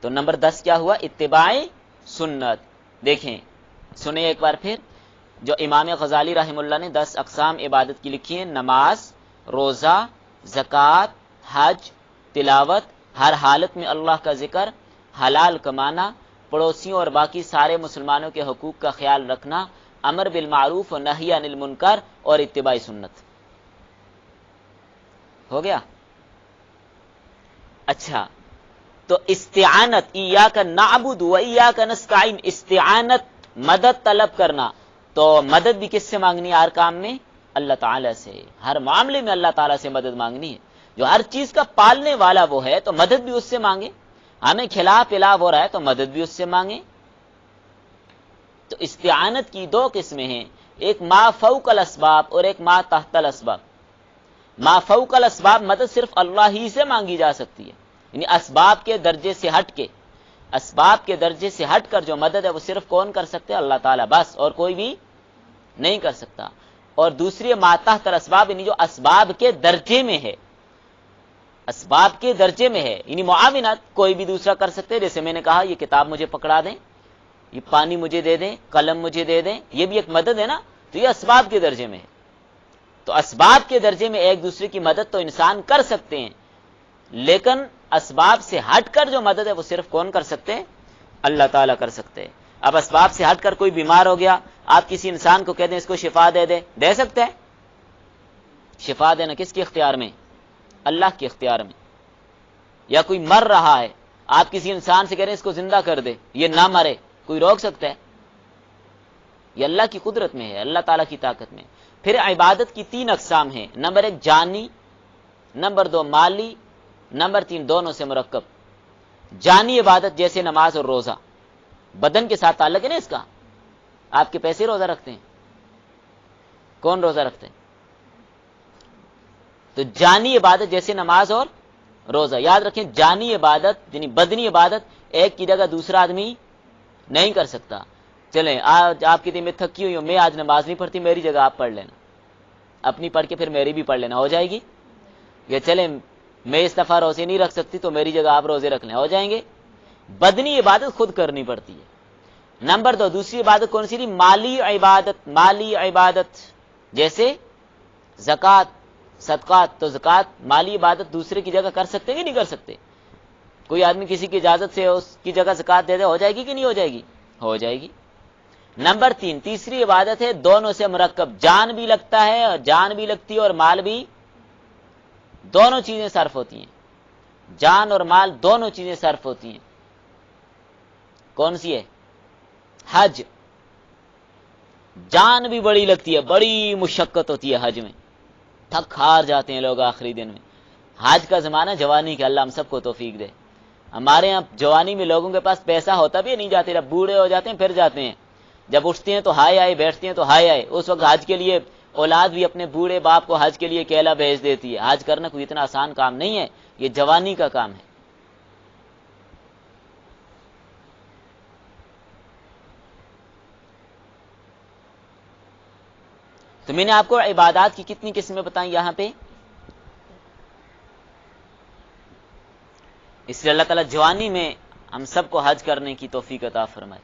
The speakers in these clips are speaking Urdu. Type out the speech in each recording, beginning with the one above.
تو نمبر 10 کیا ہوا؟ اتباع سنت۔ دیکھیں سنیں ایک بار پھر، جو امام غزالی رحمہ اللہ نے 10 اقسام عبادت کی لکھی ہیں: نماز، روزہ، زکوٰۃ، حج، تلاوت، ہر حالت میں اللہ کا ذکر، حلال کمانا، پڑوسیوں اور باقی سارے مسلمانوں کے حقوق کا خیال رکھنا، امر بالمعروف و نہی عن المنکر، اور اتباع سنت۔ ہو گیا؟ اچھا، تو استعانت، ایاک نعبد و ایاک نستعین، استعانت مدد طلب کرنا، تو مدد بھی کس سے مانگنی ہے؟ ہر کام میں اللہ تعالیٰ سے، ہر معاملے میں اللہ تعالیٰ سے مدد مانگنی ہے۔ جو ہر چیز کا پالنے والا وہ ہے تو مدد بھی اس سے مانگے، ہمیں کھلا پلا ہو رہا ہے تو مدد بھی اس سے مانگے۔ تو استعانت کی 2 قسمیں ہیں، ایک ما فوق الاسباب اور ایک ما تحت الاسباب۔ ما فوق الاسباب مدد صرف اللہ ہی سے مانگی جا سکتی ہے، یعنی اسباب کے درجے سے ہٹ کے، اسباب کے درجے سے ہٹ کر جو مدد ہے وہ صرف کون کر سکتے ہیں؟ اللہ تعالیٰ بس، اور کوئی بھی نہیں کر سکتا۔ اور دوسری ما تحت الاسباب، یعنی جو اسباب کے درجے میں ہے، اسباب کے درجے میں ہے، یعنی معاونت کوئی بھی دوسرا کر سکتے ہیں۔ جیسے میں نے کہا یہ کتاب مجھے پکڑا دیں، یہ پانی مجھے دے دیں، قلم مجھے دے دیں، یہ بھی ایک مدد ہے نا، تو یہ اسباب کے درجے میں ہے۔ تو اسباب کے درجے میں ایک دوسرے کی مدد تو انسان کر سکتے ہیں، لیکن اسباب سے ہٹ کر جو مدد ہے وہ صرف کون کر سکتے ہیں؟ اللہ تعالیٰ کر سکتے ہیں۔ اب اسباب سے ہٹ کر کوئی بیمار ہو گیا، آپ کسی انسان کو کہہ دیں اس کو شفا دے دے، دے سکتے ہیں؟ شفا دینا کس کے اختیار میں؟ اللہ کے اختیار میں۔ یا کوئی مر رہا ہے، آپ کسی انسان سے کہہ رہے ہیں اس کو زندہ کر دے، یہ نہ مرے، کوئی روک سکتا ہے؟ یہ اللہ کی قدرت میں ہے، اللہ تعالیٰ کی طاقت میں۔ پھر عبادت کی 3 اقسام ہیں، نمبر 1 جانی، نمبر 2 مالی، نمبر 3 دونوں سے مرکب۔ جانی عبادت جیسے نماز اور روزہ، بدن کے ساتھ تعلق ہے نا اس کا۔ آپ کے پیسے روزہ رکھتے ہیں؟ کون روزہ رکھتے ہیں؟ تو جانی عبادت جیسے نماز اور روزہ، یاد رکھیں جانی عبادت یعنی بدنی عبادت ایک کی جگہ دوسرا آدمی نہیں کر سکتا۔ چلیں آج آپ کی دن میں تھکی ہوئی ہوں، میں آج نماز نہیں پڑھتی، میری جگہ آپ پڑھ لینا، اپنی پڑھ کے پھر میری بھی پڑھ لینا، ہو جائے گی؟ یا چلیں میں اس دفعہ روزے نہیں رکھ سکتی تو میری جگہ آپ روزے رکھ لیں، ہو جائیں گے؟ بدنی عبادت خود کرنی پڑتی ہے۔ نمبر 2 دوسری عبادت کون سی تھی؟ مالی عبادت۔ مالی عبادت جیسے زکوٰۃ، صدقات، تو زکوٰۃ مالی عبادت دوسرے کی جگہ کر سکتے ہیں کہ نہیں کر سکتے؟ کوئی آدمی کسی کی اجازت سے اس کی جگہ زکوٰۃ دے دے، ہو جائے گی کہ نہیں ہو جائے گی؟ ہو جائے گی۔ نمبر 3 تیسری عبادت ہے دونوں سے مرکب، جان بھی لگتا ہے اور جان بھی لگتی ہے اور مال بھی، دونوں چیزیں صرف ہوتی ہیں، جان اور مال دونوں چیزیں صرف ہوتی ہیں۔ کون سی ہے؟ حج۔ جان بھی بڑی لگتی ہے، بڑی مشقت ہوتی ہے حج میں، تھک ہار جاتے ہیں لوگ آخری دن میں۔ حج کا زمانہ جوانی کا، اللہ ہم سب کو توفیق دے۔ ہمارے یہاں جوانی میں لوگوں کے پاس پیسہ ہوتا بھی نہیں جاتے، جب بوڑھے ہو جاتے ہیں پھر جاتے ہیں، جب اٹھتے ہیں تو ہائے آئے، بیٹھتے ہیں تو ہائے آئے۔ اس وقت حج کے لیے اولاد بھی اپنے بوڑھے باپ کو حج کے لیے کیلا بھیج دیتی ہے۔ حج کرنا کوئی اتنا آسان کام نہیں ہے، یہ جوانی کا کام ہے۔ تو میں نے آپ کو عبادات کی کتنی قسمیں بتائیں یہاں پہ، اس لیے اللہ تعالیٰ جوانی میں ہم سب کو حج کرنے کی توفیق عطا فرمائے۔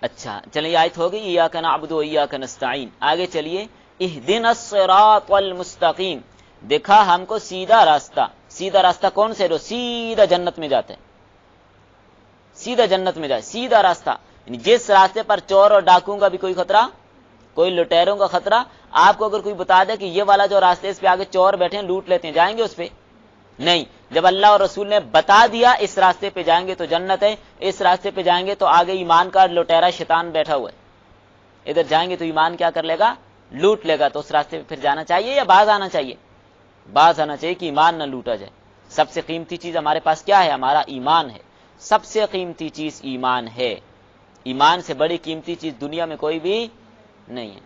اچھا چلیں یہ آیت ہو گئی، ایاک نعبد و ایاک نستعین۔ آگے چلیے، اہدنا الصراط المستقیم، دیکھا ہم کو سیدھا راستہ۔ سیدھا راستہ کون سے؟ جو سیدھا جنت میں جاتا ہے، سیدھا جنت میں جائے، سیدھا راستہ، یعنی جس راستے پر چور اور ڈاکوؤں کا بھی کوئی خطرہ، کوئی لٹیروں کا خطرہ، آپ کو اگر کوئی بتا دے کہ یہ والا جو راستے اس پہ آگے چور بیٹھے ہیں لوٹ لیتے ہیں، جائیں گے اس پہ؟ نہیں۔ جب اللہ اور رسول نے بتا دیا اس راستے پہ جائیں گے تو جنت ہے، اس راستے پہ جائیں گے تو آگے ایمان کا لٹیرا شیطان بیٹھا ہوا ہے، ادھر جائیں گے تو ایمان کیا کر لے گا؟ لوٹ لے گا۔ تو اس راستے پہ پھر جانا چاہیے یا باز آنا چاہیے؟ باز آنا چاہیے کہ ایمان نہ لوٹا جائے۔ سب سے قیمتی چیز ہمارے پاس کیا ہے؟ ہمارا ایمان ہے، سب سے قیمتی چیز ایمان ہے۔ ایمان سے بڑی قیمتی چیز دنیا میں کوئی بھی نہیں ہے۔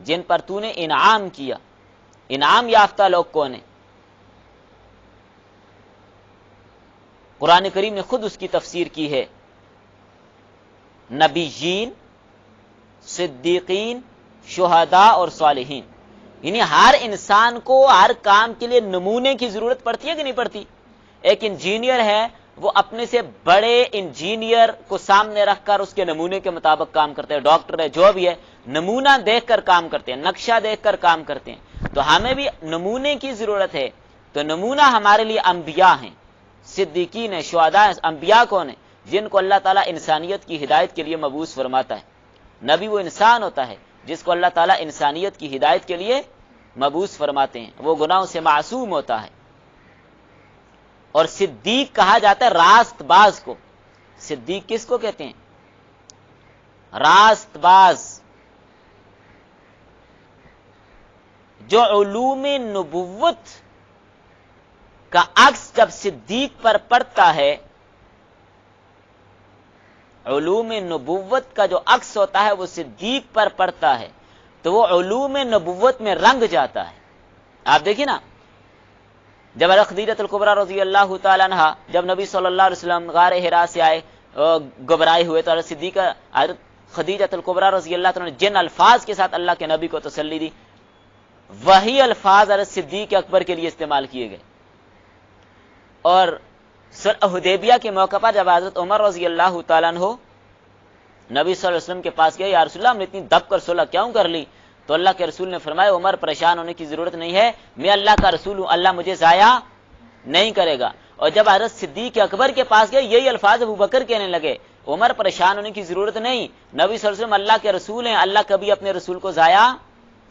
جن پر تو نے انعام کیا۔ انعام یافتہ لوگ کون ہیں؟ قرآن کریم نے خود اس کی تفسیر کی ہے، نبیین، صدیقین، شہداء اور صالحین۔ یعنی ہر انسان کو ہر کام کے لیے نمونے کی ضرورت پڑتی ہے کہ نہیں پڑتی؟ ایک انجینئر ہے، وہ اپنے سے بڑے انجینئر کو سامنے رکھ کر اس کے نمونے کے مطابق کام کرتے ہیں۔ ڈاکٹر ہے، جو بھی ہے، نمونہ دیکھ کر کام کرتے ہیں، نقشہ دیکھ کر کام کرتے ہیں۔ تو ہمیں بھی نمونے کی ضرورت ہے، تو نمونہ ہمارے لیے انبیاء ہیں، صدیقین ہیں، شہداء ہیں۔ انبیاء کون ہیں؟ جن کو اللہ تعالیٰ انسانیت کی ہدایت کے لیے مبعوث فرماتا ہے۔ نبی وہ انسان ہوتا ہے جس کو اللہ تعالیٰ انسانیت کی ہدایت کے لیے مبعوث فرماتے ہیں، وہ گناہوں سے معصوم ہوتا ہے۔ اور صدیق کہا جاتا ہے راست باز کو۔ صدیق کس کو کہتے ہیں؟ راست باز، جو علوم نبوت کا عکس جب صدیق پر پڑتا ہے، علوم نبوت کا جو عکس ہوتا ہے وہ صدیق پر پڑتا ہے، تو وہ علوم نبوت میں رنگ جاتا ہے۔ آپ دیکھیں نا، جب خدیجہ الکبریٰ رضی اللہ تعالیٰ عنہ جب نبی صلی اللہ علیہ وسلم غار حرا سے آئے گھبرائے ہوئے، تو صدیقہ خدیجہ الکبریٰ رضی اللہ تعالیٰ نے جن الفاظ کے ساتھ اللہ کے نبی کو تسلی دی، وہی الفاظ حضرت صدیق اکبر کے لیے استعمال کیے گئے۔ اور صلح حدیبیہ کے موقع پر جب حضرت عمر رضی اللہ تعالیٰ عنہ نبی صلی اللہ علیہ وسلم کے پاس گئے، یا رسول اللہ ہم نے اتنی دب کر صلح کیوں کر لی؟ تو اللہ کے رسول نے فرمایا عمر پریشان ہونے کی ضرورت نہیں ہے، میں اللہ کا رسول ہوں، اللہ مجھے ضائع نہیں کرے گا۔ اور جب حضرت صدیق اکبر کے پاس گئے، یہی الفاظ ابو بکر کہنے لگے، عمر پریشان ہونے کی ضرورت نہیں، نبی صلی اللہ علیہ وسلم اللہ کے رسول ہیں، اللہ کبھی اپنے رسول کو ضائع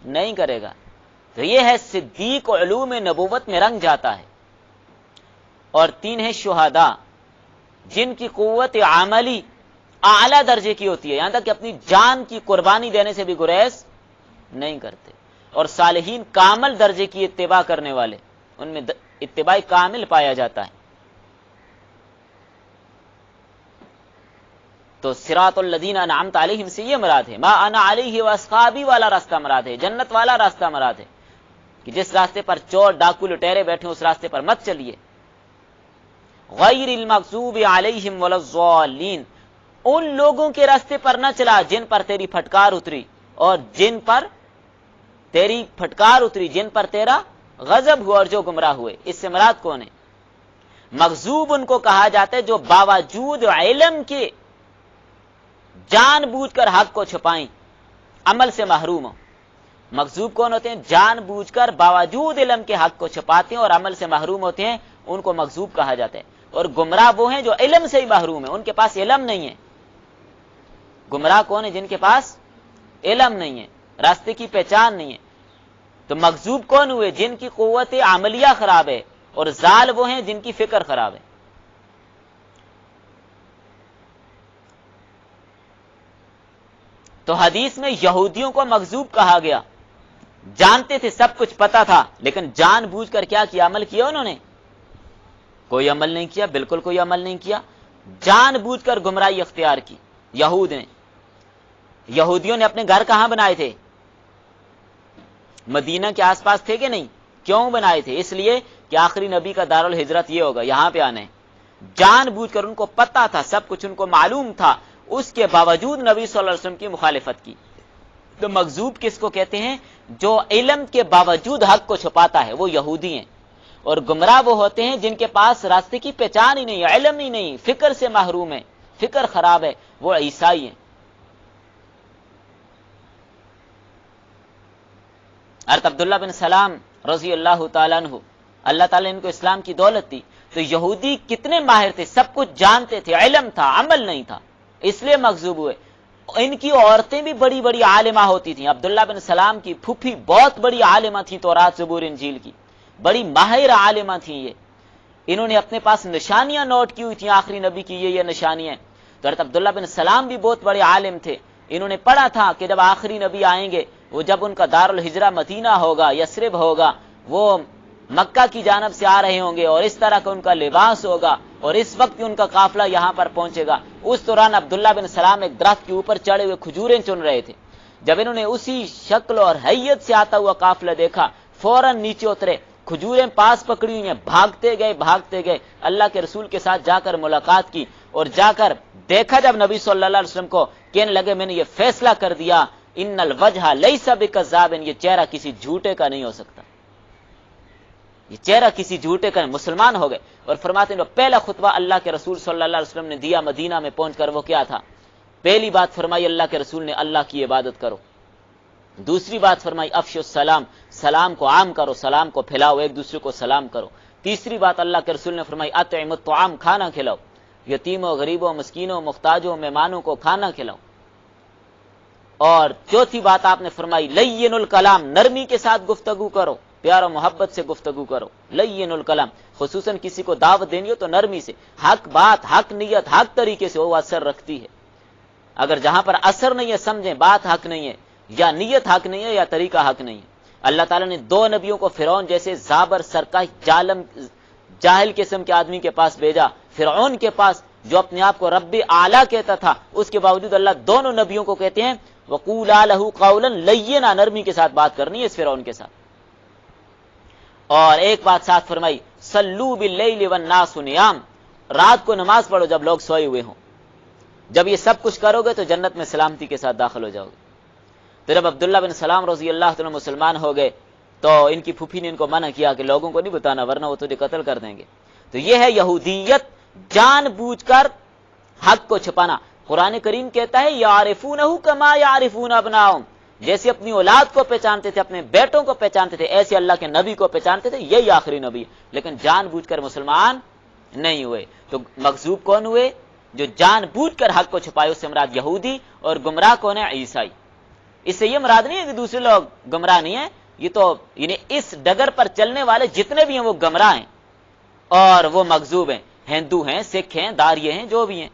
نہیں کرے گا۔ تو یہ ہے صدیق، علوم نبوت میں رنگ جاتا ہے۔ اور تین ہے شہداء، جن کی قوت عملی اعلیٰ درجے کی ہوتی ہے، یہاں تک کہ اپنی جان کی قربانی دینے سے بھی گریز نہیں کرتے۔ اور صالحین، کامل درجے کی اتباع کرنے والے، ان میں اتباع کامل پایا جاتا ہے۔ تو صراط الذین انعمت علیہم سے یہ مراد ہے، ما انا علیہ واصحابی والا راستہ مراد ہے، جنت والا راستہ مراد ہے، کہ جس راستے پر چور ڈاکو لٹیرے بیٹھے اس راستے پر مت چلیے۔ غیر المغضوب علیہم ولا الضالین، ان لوگوں کے راستے پر نہ چلا جن پر تیری پھٹکار اتری، اور جن پر تیری پھٹکار اتری، جن پر تیرا غضب ہوا اور جو گمراہ ہوئے۔ اس سے مراد کون ہے؟ مغضوب ان کو کہا جاتا ہے جو باوجود علم کے جان بوجھ کر حق کو چھپائیں، عمل سے محروم ہو۔ مغضوب کون ہوتے ہیں؟ جان بوجھ کر باوجود علم کے حق کو چھپاتے ہیں اور عمل سے محروم ہوتے ہیں، ان کو مغضوب کہا جاتا ہے۔ اور گمراہ وہ ہیں جو علم سے ہی محروم ہیں، ان کے پاس علم نہیں ہے۔ گمراہ کون ہے؟ جن کے پاس علم نہیں ہے، راستے کی پہچان نہیں ہے۔ تو مغضوب کون ہوئے؟ جن کی قوت عملیہ خراب ہے، اور ضال وہ ہیں جن کی فکر خراب ہے۔ تو حدیث میں یہودیوں کو مغضوب کہا گیا، جانتے تھے، سب کچھ پتا تھا، لیکن جان بوجھ کر کیا کیا؟ عمل کیا انہوں نے؟ کوئی عمل نہیں کیا، بالکل کوئی عمل نہیں کیا، جان بوجھ کر گمراہی اختیار کی۔ یہود نے، یہودیوں نے اپنے گھر کہاں بنائے تھے؟ مدینہ کے آس پاس تھے کہ نہیں؟ کیوں بنائے تھے؟ اس لیے کہ آخری نبی کا دارالہجرت یہ ہوگا، یہاں پہ آنا ہے۔ جان بوجھ کر، ان کو پتا تھا، سب کچھ ان کو معلوم تھا، اس کے باوجود نبی صلی اللہ علیہ وسلم کی مخالفت کی۔ تو مغضوب کس کو کہتے ہیں؟ جو علم کے باوجود حق کو چھپاتا ہے، وہ یہودی ہیں۔ اور گمراہ وہ ہوتے ہیں جن کے پاس راستے کی پہچان ہی نہیں، علم ہی نہیں، فکر سے محروم ہے، فکر خراب ہے، وہ عیسائی ہیں۔ حضرت عبداللہ بن سلام رضی اللہ تعالیٰ عنہ، اللہ تعالیٰ نے ان کو اسلام کی دولت دی۔ تو یہودی کتنے ماہر تھے، سب کچھ جانتے تھے، علم تھا، عمل نہیں تھا، اس لیے مغضوب ہوئے۔ ان کی عورتیں بھی بڑی بڑی عالمہ ہوتی تھیں۔ عبداللہ بن سلام کی پھوپھی بہت بڑی عالمہ تھیں، تورات زبور انجیل کی بڑی ماہر عالمہ تھیں یہ۔ انہوں نے اپنے پاس نشانیاں نوٹ کی ہوئی تھیں، آخری نبی کی یہ نشانیاں۔ تو حضرت عبداللہ بن سلام بھی بہت بڑے عالم تھے، انہوں نے پڑھا تھا کہ جب آخری نبی آئیں گے، وہ جب ان کا دارالہجرہ مدینہ ہوگا، یثرب ہوگا، وہ مکہ کی جانب سے آ رہے ہوں گے، اور اس طرح کا ان کا لباس ہوگا، اور اس وقت بھی ان کا قافلہ یہاں پر پہنچے گا۔ اس دوران عبداللہ بن سلام ایک درخت کے اوپر چڑھے ہوئے کھجوریں چن رہے تھے، جب انہوں نے اسی شکل اور حیت سے آتا ہوا قافلہ دیکھا فوراً نیچے اترے، کھجوریں پاس پکڑی ہوئی ہیں، بھاگتے گئے اللہ کے رسول کے ساتھ جا کر ملاقات کی، اور جا کر دیکھا جب نبی صلی اللہ علیہ وسلم کو، کہنے لگے میں نے یہ فیصلہ کر دیا ان الوجہ لیس بکذاب، یہ چہرہ کسی جھوٹے کا نہیں ہو سکتا، یہ چہرہ کسی جھوٹے کا نہیں، مسلمان ہو گئے۔ اور فرماتے ہیں پہلا خطبہ اللہ کے رسول صلی اللہ علیہ وسلم نے دیا مدینہ میں پہنچ کر وہ کیا تھا؟ پہلی بات فرمائی اللہ کے رسول نے اللہ کی عبادت کرو، دوسری بات فرمائی افشوا السلام، سلام کو عام کرو، سلام کو پھیلاؤ، ایک دوسرے کو سلام کرو، تیسری بات اللہ کے رسول نے فرمائی اطعموا الطعام، کھانا کھلاؤ، یتیموں غریبوں مسکینوں مختاجوں مہمانوں کو کھانا کھلاؤ، اور چوتھی بات آپ نے فرمائی لین الکلام، نرمی کے ساتھ گفتگو کرو، پیار و محبت سے گفتگو کرو، لین الکلام، خصوصاً کسی کو دعوت دینی ہو تو نرمی سے، حق بات، حق نیت، حق طریقے سے وہ اثر رکھتی ہے۔ اگر جہاں پر اثر نہیں ہے، سمجھیں بات حق نہیں ہے یا نیت حق نہیں ہے یا طریقہ حق نہیں ہے۔ اللہ تعالیٰ نے دو نبیوں کو فرعون جیسے زابر سرکش جاہل قسم کے آدمی کے پاس بھیجا، فرعون کے پاس جو اپنے آپ کو رب اعلیٰ کہتا تھا، اس کے باوجود اللہ دونوں نبیوں کو کہتے ہیں وَقُولَا لَهُ قَوْلًا لَيِّنًا، نرمی کے ساتھ بات کرنی ہے اس فرعون کے ساتھ۔ اور ایک بات ساتھ فرمائی صلوا باللیل والناس نیام، رات کو نماز پڑھو جب لوگ سوئے ہوئے ہوں۔ جب یہ سب کچھ کرو گے تو جنت میں سلامتی کے ساتھ داخل ہو جاؤ گے۔ تو جب عبداللہ بن سلام رضی اللہ عنہ مسلمان ہو گئے تو ان کی پھوپھی نے ان کو منع کیا کہ لوگوں کو نہیں بتانا ورنہ وہ تجھے قتل کر دیں گے۔ تو یہ ہے یہودیت، جان بوجھ کر حق کو چھپانا۔ قرآن کریم کہتا ہے یعرفونہ کما یعرفون ابناہم، جیسے اپنی اولاد کو پہچانتے تھے، اپنے بیٹوں کو پہچانتے تھے، ایسے اللہ کے نبی کو پہچانتے تھے، یہی آخری نبی ہے، لیکن جان بوجھ کر مسلمان نہیں ہوئے۔ تو مغضوب کون ہوئے؟ جو جان بوجھ کر حق کو چھپائے، اس سے مراد یہودی، اور گمراہ کون ہے؟ عیسائی۔ اس سے یہ مراد نہیں ہے کہ دوسرے لوگ گمراہ نہیں ہیں، یہ تو یعنی اس ڈگر پر چلنے والے جتنے بھی ہیں وہ گمراہ ہیں اور وہ مغضوب ہیں، ہندو ہیں، سکھ ہیں، داریے ہیں، جو بھی ہیں۔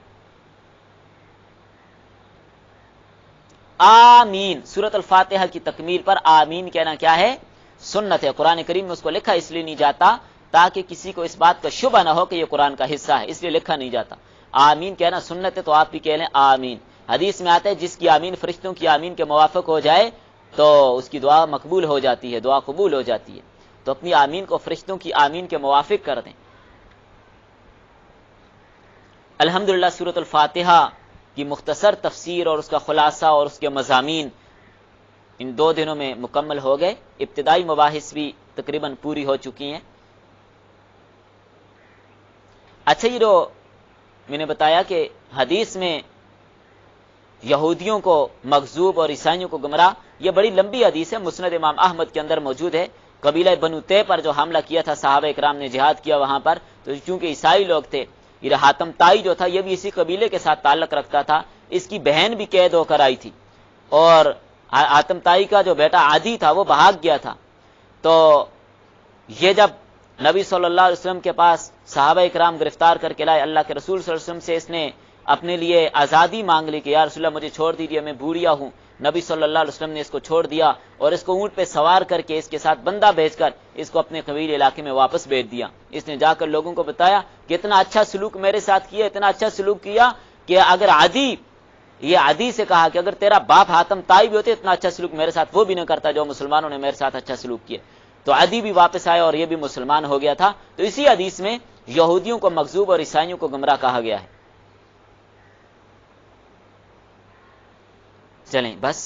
آمین، سورۃ الفاتحہ کی تکمیل پر آمین کہنا کیا ہے؟ سنت ہے۔ قرآن کریم میں اس کو لکھا اس لیے نہیں جاتا تاکہ کسی کو اس بات کا شبہ نہ ہو کہ یہ قرآن کا حصہ ہے، اس لیے لکھا نہیں جاتا۔ آمین کہنا سنت ہے تو آپ بھی کہہ لیں آمین۔ حدیث میں آتا ہے جس کی آمین فرشتوں کی آمین کے موافق ہو جائے تو اس کی دعا مقبول ہو جاتی ہے، دعا قبول ہو جاتی ہے۔ تو اپنی آمین کو فرشتوں کی آمین کے موافق کر دیں۔ الحمدللہ سورۃ الفاتحہ کی مختصر تفسیر اور اس کا خلاصہ اور اس کے مضامین ان 2 دنوں میں مکمل ہو گئے۔ ابتدائی مباحث بھی تقریباً پوری ہو چکی ہیں۔ اچھا، یہ جو میں نے بتایا کہ حدیث میں یہودیوں کو مغضوب اور عیسائیوں کو گمراہ، یہ بڑی لمبی حدیث ہے، مسند امام احمد کے اندر موجود ہے۔ قبیلہ بنو تے پر جو حملہ کیا تھا صحابہ اکرام نے، جہاد کیا وہاں پر، تو چونکہ عیسائی لوگ تھے، یہ حاتم تائی جو تھا یہ بھی اسی قبیلے کے ساتھ تعلق رکھتا تھا، اس کی بہن بھی قید ہو کر آئی تھی، اور حاتم تائی کا جو بیٹا عادی تھا وہ بھاگ گیا تھا۔ تو یہ جب نبی صلی اللہ علیہ وسلم کے پاس صحابہ اکرام گرفتار کر کے لائے، اللہ کے رسول صلی اللہ علیہ وسلم سے اس نے اپنے لیے آزادی مانگ لی کہ یا رسول اللہ مجھے چھوڑ دیجیے، میں بوڑھیا ہوں۔ نبی صلی اللہ علیہ وسلم نے اس کو چھوڑ دیا اور اس کو اونٹ پہ سوار کر کے اس کے ساتھ بندہ بھیج کر اس کو اپنے قبیل علاقے میں واپس بھیج دیا۔ اس نے جا کر لوگوں کو بتایا کہ اتنا اچھا سلوک میرے ساتھ کیا، اتنا اچھا سلوک کیا کہ اگر یہ عدی سے کہا کہ اگر تیرا باپ حاتم تائی بھی ہوتے اتنا اچھا سلوک میرے ساتھ وہ بھی نہ کرتا جو مسلمانوں نے میرے ساتھ اچھا سلوک کیا۔ تو عدی بھی واپس آیا اور یہ بھی مسلمان ہو گیا تھا۔ تو اسی حدیث میں یہودیوں کو مغضوب اور عیسائیوں کو گمراہ کہا گیا ہے۔ چلیں بس